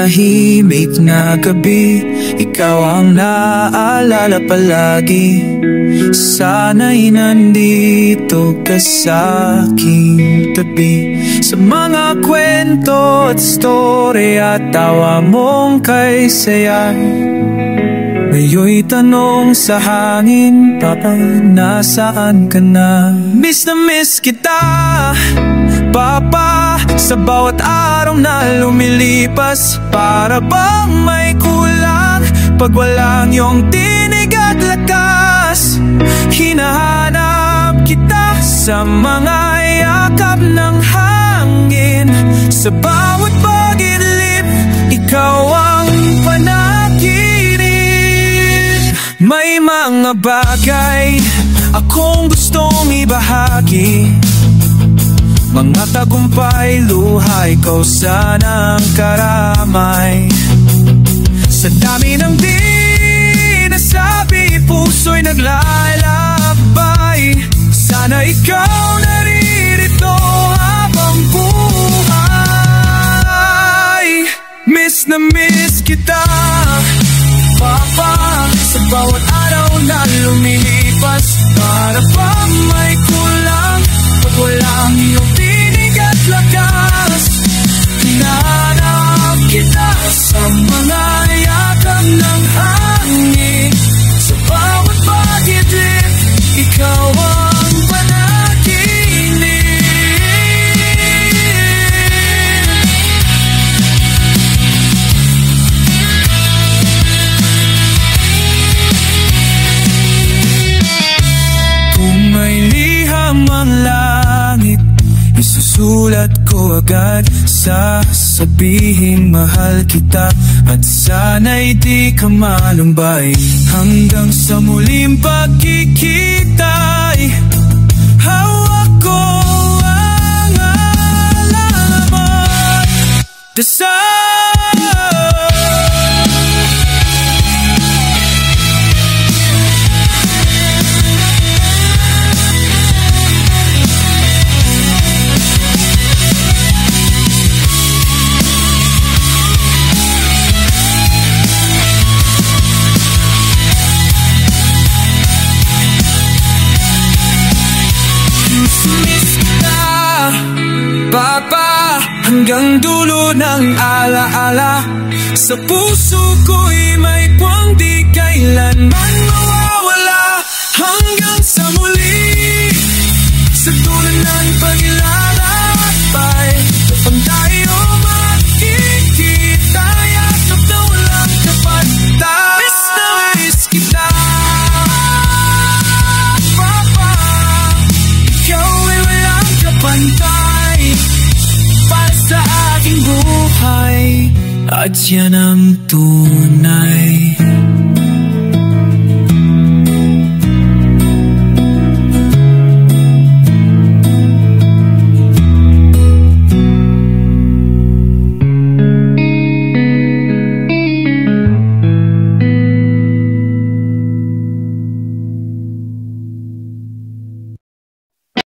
tahimik na gabi, ikaw ang naaalala palagi. Sana'y nandito ka sa aking tabi, sa mga kwento at story at tawa mong kay saya. Ngayon'y tanong sa hangin, Papa, nasaan ka na? Miss na miss kita, Papa, sa bawat araw na lumilipas. Para bang may kulang pag walang iyong tinig at lakas. Hinahanap kita sa mga yakap ng hangin, sa bawat pag-idlip, ikaw ang panaginip. May mga bagay akong gustong ibahagi, mga tagumpay, luha, ikaw sana ang karamay. Sa dami ng di nasabi, puso'y naglalakbay. Sana ikaw naririto habang buhay. Miss na miss kita, Papa, sa bawat araw na lumilipas. Para ba may kulang pag walang iyong tinig at lakas. Hinahanap kita sa mga yakap ng hangin, sa bawat pag-idlip, ikaw ang panaginip. Kung may liham ang langit, isusulat ko agad, sasabihin mahal kita. At sana'y di ka malumbay, hanggang sa muling pagkikita'y hawak ko ang alamat. Miss kita, Papa, hanggang dulo ng alaala. Sa puso ko'y may puwang di kailanman mawawala. Hanggang sa muli, sa dulo ng paglalakbay, kapag tayo magkikita, yakap na walang kapantay. Miss na miss kita, pantay para sa aking buhay, at yan ang tunay.